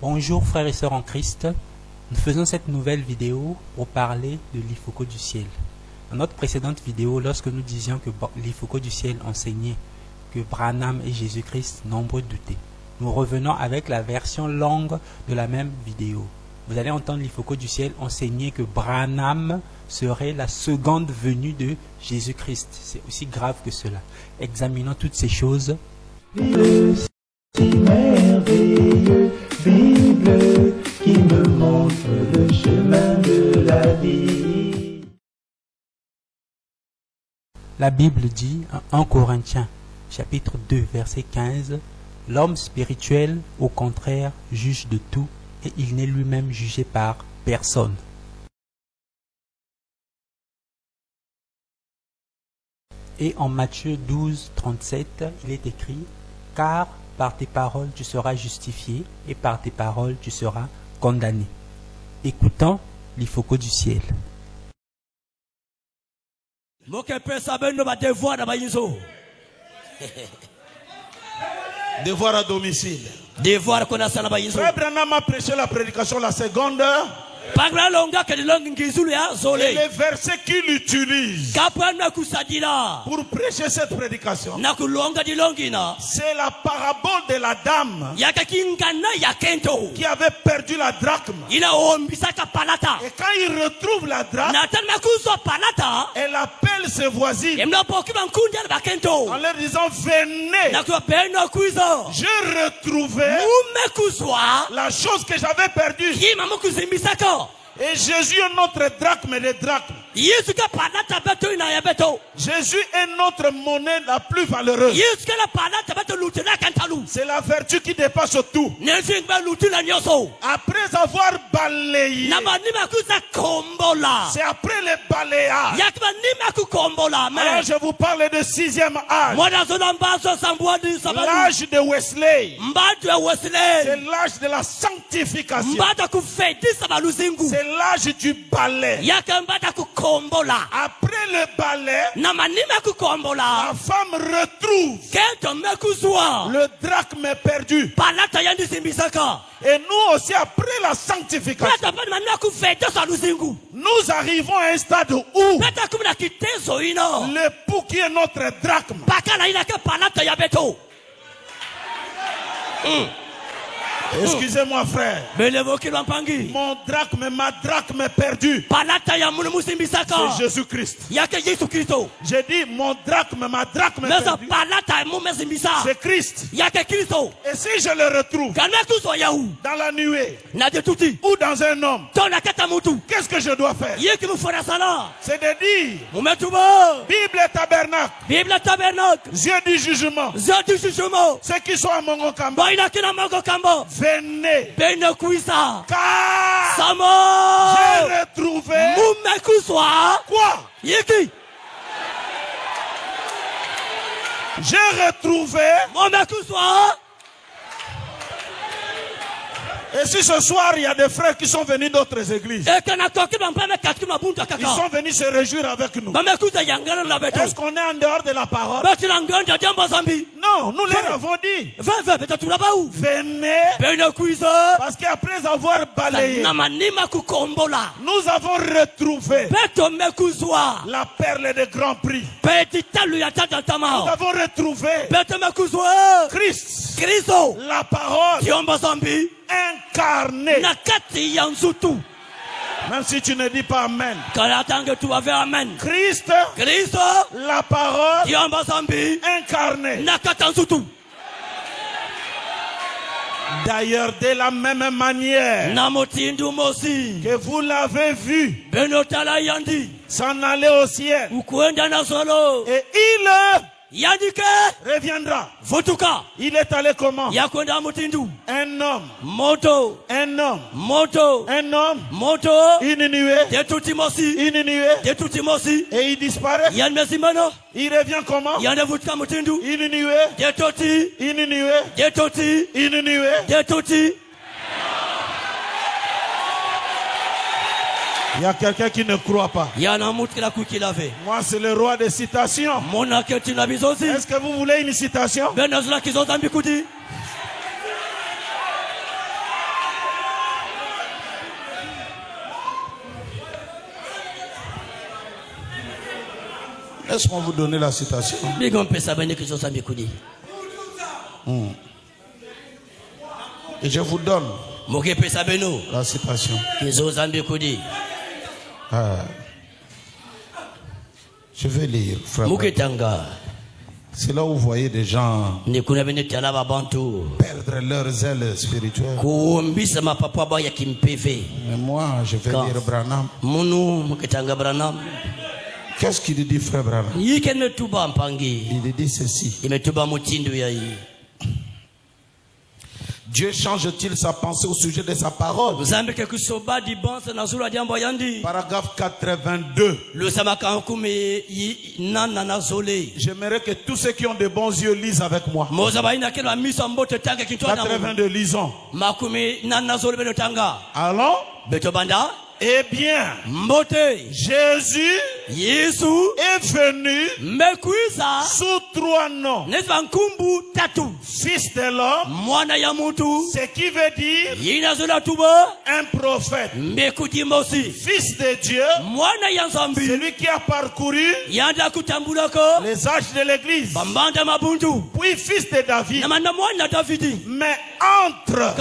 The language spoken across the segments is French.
Bonjour frères et sœurs en Christ, nous faisons cette nouvelle vidéo pour parler de l'Ifoko du ciel. Dans notre précédente vidéo, lorsque nous disions que l'Ifoko du ciel enseignait que Branham et Jésus-Christ, nombreux doutaient, nous revenons avec la version longue de la même vidéo. Vous allez entendre l'Ifoko du ciel enseigner que Branham serait la seconde venue de Jésus-Christ. C'est aussi grave que cela. Examinons toutes ces choses. Si merveilleux, Bible qui me montre le chemin de la vie. La Bible dit en 1 Corinthiens chapitre 2 verset 15, l'homme spirituel au contraire juge de tout et il n'est lui-même jugé par personne. Et en Matthieu 12, 37, il est écrit, car par tes paroles tu seras justifié et par tes paroles tu seras condamné. Écoutons l'Ifoko du ciel. Devoir à domicile. Devoir qu'on a ça là-bas. Frère Branham a prêché la prédication la seconde. Et les versets qu'il utilise pour prêcher cette prédication, c'est la parabole de la dame qui avait perdu la drachme. Et quand il retrouve la drachme, elle appelle ses voisines en leur disant, venez, j'ai retrouvé la chose que j'avais perdue. Et Jésus est notre drachme des drachmes. Jésus est notre monnaie la plus valeureuse. C'est la vertu qui dépasse tout. Après avoir balayé, c'est après le balayage. Alors je vous parle de 6e âge. L'âge de Wesley. C'est l'âge de la sanctification. C'est l'âge du balai. Après le balai, la femme retrouve le drachme perdu. Et nous aussi, après la sanctification, nous arrivons à un stade où l'époux qui est notre drachme, excusez-moi frère, mon drachme, ma drachme perdue, c'est Jésus-Christ. J'ai dit mon drachme, ma drachme perdue, c'est Christ. Et si je le retrouve dans la nuée ou dans un homme, qu'est-ce que je dois faire? C'est de dire Bible et tabernacle, yeux du jugement, ceux qui sont à Mongokamba, venez, car j'ai retrouvé quoi? J'ai retrouvé. Et si ce soir il y a des frères qui sont venus d'autres églises, ils sont venus se réjouir avec nous, est-ce qu'on est en dehors de la parole? Non, nous leur avons dit, venez, parce qu'après avoir balayé, nous avons retrouvé la perle de grand prix. Nous avons retrouvé Christ, la parole incarné. Même si tu ne dis pas Amen. Christ, la parole incarné. D'ailleurs, de la même manière que vous l'avez vu s'en aller au ciel, et il reviendra. Il est allé comment? Un homme, une nuée, et il disparaît. Il revient comment? Une nuée, une nuée. Il y a quelqu'un qui ne croit pas. Moi, c'est le roi des citations. Est-ce que vous voulez une citation? Laisse-moi vous donner la citation. Et je vous donne la citation. Je vais lire, frère. C'est là où vous voyez des gens perdre leurs ailes spirituelles. Mais moi, je vais lire Branham. Qu'est-ce qu'il dit, frère Branham? Il dit ceci. Dieu change-t-il sa pensée au sujet de sa parole? Paragraphe 82. J'aimerais que tous ceux qui ont de bons yeux lisent avec moi. 82, lisons. Allons. Eh bien, Jésus est venu sous 3 noms. Fils de l'homme, ce qui veut dire un prophète. Fils de Dieu, celui qui a parcouru les âges de l'église. Puis fils de David. Mais entre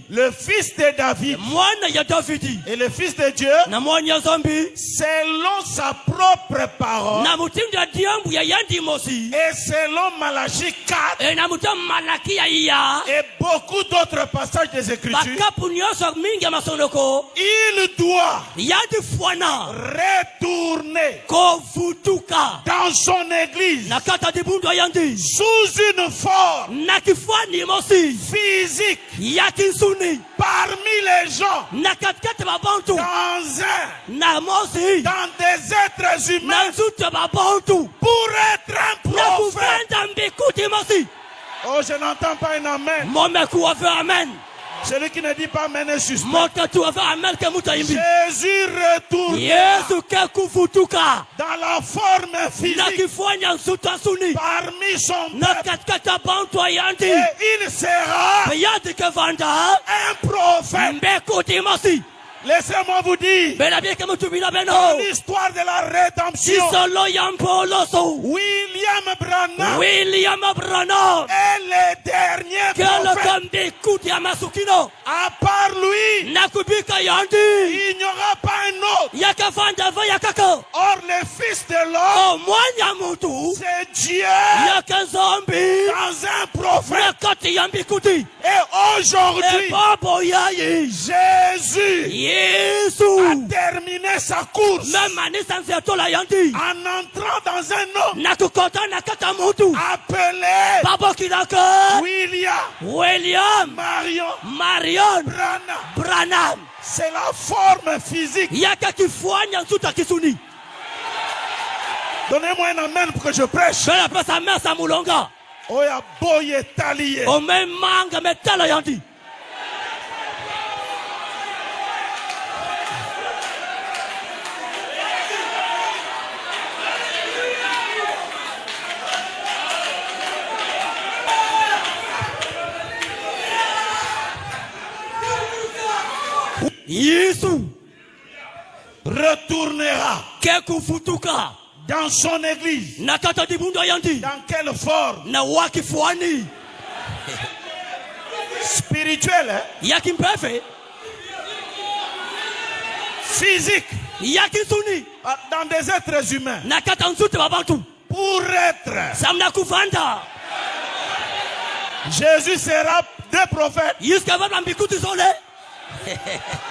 le fils de David et le fils de Dieu, selon sa propre parole et selon Malachie 4 et beaucoup d'autres passages des Écritures, il doit retourner dans son église sous une forme physique parmi les gens, dans des êtres humains, pour être un prophète. Oh, je n'entends pas un amen. Celui qui ne dit pas amen est suspect. Jésus retourne dans la forme physique parmi son peuple, et il sera un prophète. Laissez-moi vous dire, dans l'histoire de la rédemption, William Branham est le dernier prophète. À part lui, il n'y aura pas un autre. Or, le Fils de l'homme, c'est Dieu dans un prophète. Et aujourd'hui, Jésus a terminé sa course en entrant dans un homme appelé William Marion Branham. C'est la forme physique. Donnez-moi un amen pour que je prêche. Oya boye taliye. Yesu retournera dans son église. Dans quelle forme? Spirituelle, physique, dans des êtres humains. Pour être, Jésus sera des prophètes.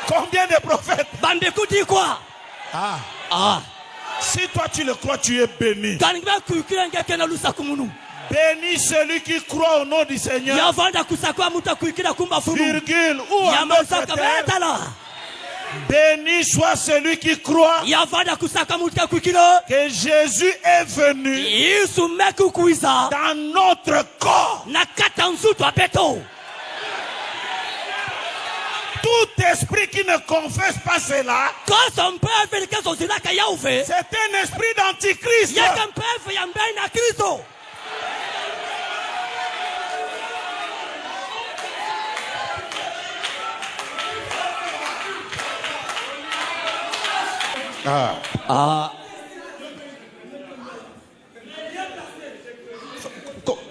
Combien de prophètes? Si toi tu le crois, tu es béni. Béni celui qui croit au nom du Seigneur. Virgule, ou un autre terme. Béni soit celui qui croit que Jésus est venu dans notre corps. Tout esprit qui ne confesse pas cela, c'est un esprit d'antichrist.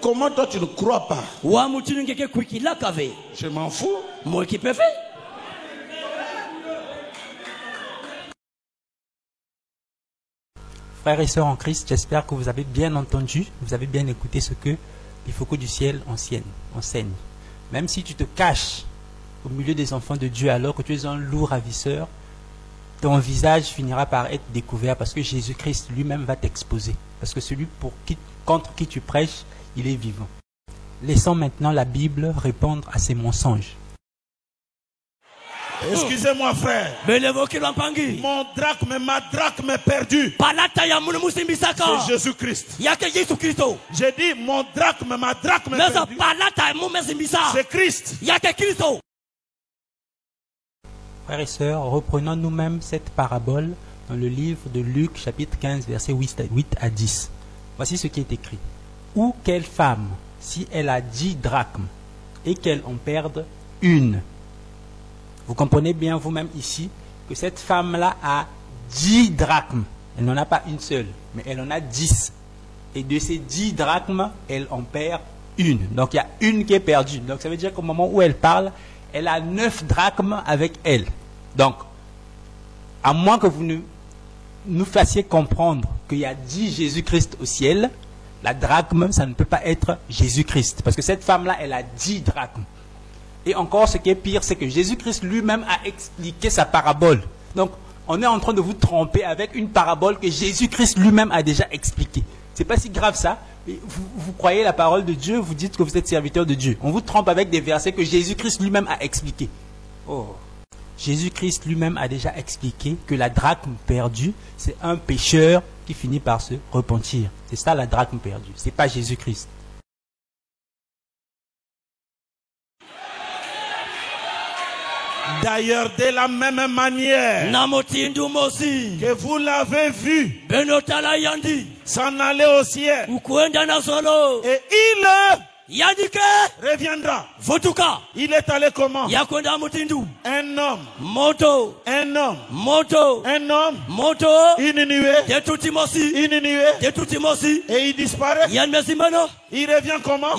comment toi tu ne crois pas? Je m'en fous. Moi qui peux faire. Frères et sœurs en Christ, j'espère que vous avez bien entendu, vous avez bien écouté ce que l'Ifoko du ciel enseigne. Même si tu te caches au milieu des enfants de Dieu alors que tu es un loup ravisseur, ton visage finira par être découvert parce que Jésus-Christ lui-même va t'exposer. Parce que celui contre qui tu prêches, il est vivant. Laissons maintenant la Bible répondre à ces mensonges. Excusez-moi frère. Mon drachme, ma drachme perdue. C'est Jésus-Christ. J'ai dit mon drachme, ma drachme perdue. C'est Christ. Frères et sœurs, reprenons nous-mêmes cette parabole dans le livre de Luc, chapitre 15, versets 8 à 10. Voici ce qui est écrit. Ou quelle femme, si elle a 10 drachmes et qu'elle en perde une. Vous comprenez bien vous-même ici que cette femme-là a 10 drachmes. Elle n'en a pas une seule, mais elle en a 10. Et de ces 10 drachmes, elle en perd une. Donc il y a une qui est perdue. Donc ça veut dire qu'au moment où elle parle, elle a 9 drachmes avec elle. Donc, à moins que vous nous fassiez comprendre qu'il y a 10 Jésus-Christ au ciel, la drachme, ça ne peut pas être Jésus-Christ. Parce que cette femme-là, elle a 10 drachmes. Et encore, ce qui est pire, c'est que Jésus-Christ lui-même a expliqué sa parabole. Donc, on est en train de vous tromper avec une parabole que Jésus-Christ lui-même a déjà expliquée. C'est pas si grave ça. Vous croyez la parole de Dieu, vous dites que vous êtes serviteur de Dieu. On vous trompe avec des versets que Jésus-Christ lui-même a expliqués. Oh. Jésus-Christ lui-même a déjà expliqué que la drachme perdue, c'est un pécheur qui finit par se repentir. C'est ça la drachme perdue. C'est pas Jésus-Christ. D'ailleurs, de la même manière que vous l'avez vu s'en aller au ciel, et il reviendra. Il est allé comment? Un homme, une nuée, et il disparaît. Il revient comment?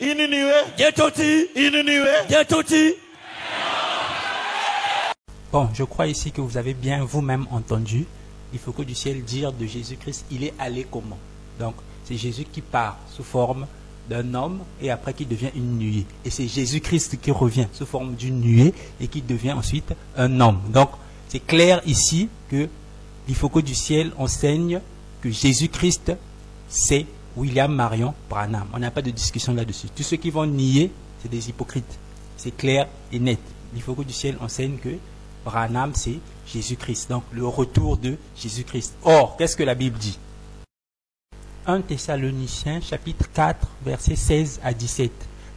Une nuée, une nuée. Bon, je crois ici que vous avez bien vous-même entendu l'Ifoko du ciel dire de Jésus-Christ, il est allé comment? Donc, c'est Jésus qui part sous forme d'un homme et après qui devient une nuée. Et c'est Jésus-Christ qui revient sous forme d'une nuée et qui devient ensuite un homme. Donc, c'est clair ici que l'Ifoko du ciel enseigne que Jésus-Christ, c'est William Marion Branham. On n'a pas de discussion là-dessus. Tous ceux qui vont nier, c'est des hypocrites. C'est clair et net. L'Ifoko du ciel enseigne que Branham, c'est Jésus-Christ. Donc, le retour de Jésus-Christ. Or, qu'est-ce que la Bible dit? 1 Thessaloniciens chapitre 4 versets 16 à 17.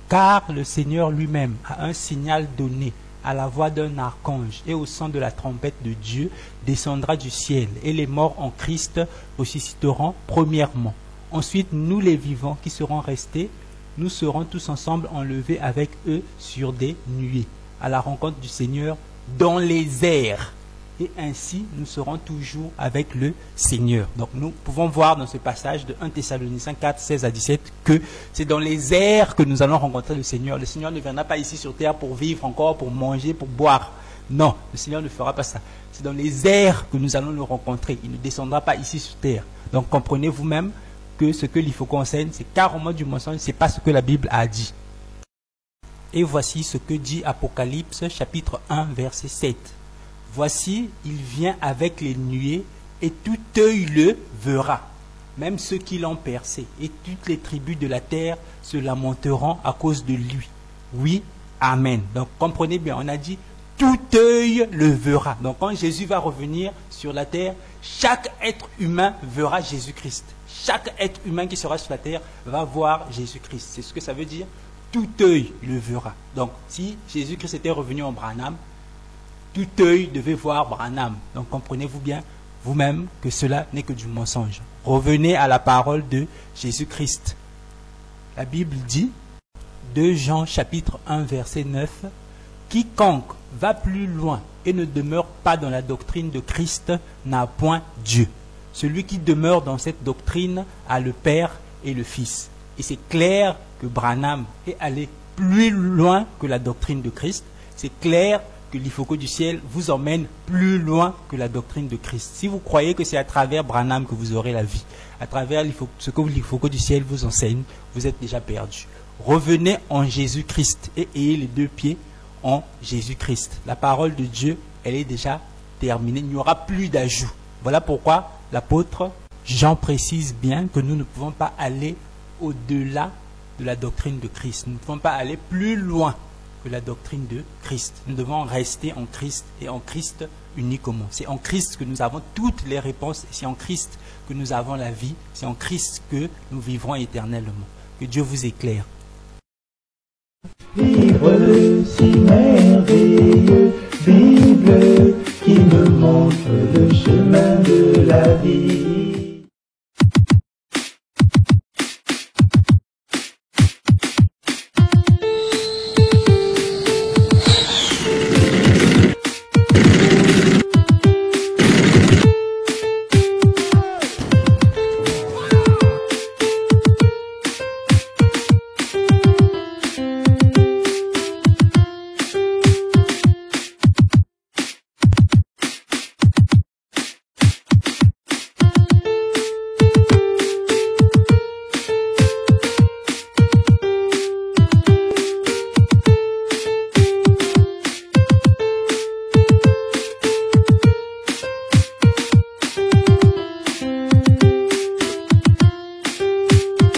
Car le Seigneur lui-même a un signal donné à la voix d'un archange et au son de la trompette de Dieu descendra du ciel et les morts en Christ ressusciteront premièrement. Ensuite nous les vivants qui serons restés, nous serons tous ensemble enlevés avec eux sur des nuées à la rencontre du Seigneur dans les airs. Et ainsi, nous serons toujours avec le Seigneur. Donc, nous pouvons voir dans ce passage de 1 Thessaloniciens 4, 16 à 17 que c'est dans les airs que nous allons rencontrer le Seigneur. Le Seigneur ne viendra pas ici sur terre pour vivre encore, pour manger, pour boire. Non, le Seigneur ne fera pas ça. C'est dans les airs que nous allons le rencontrer. Il ne descendra pas ici sur terre. Donc, comprenez vous-même que ce que l'Ifoko enseigne, c'est carrément du mensonge. Ce n'est pas ce que la Bible a dit. Et voici ce que dit Apocalypse, chapitre 1, verset 7. Voici, il vient avec les nuées, et tout œil le verra, même ceux qui l'ont percé, et toutes les tribus de la terre se lamenteront à cause de lui. Oui, amen. Donc comprenez bien, on a dit, tout œil le verra. Donc quand Jésus va revenir sur la terre, chaque être humain verra Jésus-Christ. Chaque être humain qui sera sur la terre va voir Jésus-Christ. C'est ce que ça veut dire, tout œil le verra. Donc si Jésus-Christ était revenu en Branham, tout œil devait voir Branham. Donc comprenez-vous bien vous-même que cela n'est que du mensonge. Revenez à la parole de Jésus-Christ. La Bible dit, 2 Jean chapitre 1 verset 9, quiconque va plus loin et ne demeure pas dans la doctrine de Christ n'a point Dieu. Celui qui demeure dans cette doctrine a le Père et le Fils. Et c'est clair que Branham est allé plus loin que la doctrine de Christ. C'est clair que l'Ifoko du ciel vous emmène plus loin que la doctrine de Christ. Si vous croyez que c'est à travers Branham que vous aurez la vie, à travers ce que l'Ifoko du ciel vous enseigne, vous êtes déjà perdu. Revenez en Jésus-Christ et ayez les deux pieds en Jésus-Christ. La parole de Dieu, elle est déjà terminée. Il n'y aura plus d'ajout. Voilà pourquoi l'apôtre Jean précise bien que nous ne pouvons pas aller au-delà de la doctrine de Christ. Nous ne pouvons pas aller plus loin que la doctrine de Christ. Nous devons rester en Christ et en Christ uniquement. C'est en Christ que nous avons toutes les réponses. C'est en Christ que nous avons la vie. C'est en Christ que nous vivrons éternellement. Que Dieu vous éclaire. Vivre si merveilleux, Bible qui me montre le chemin de la vie.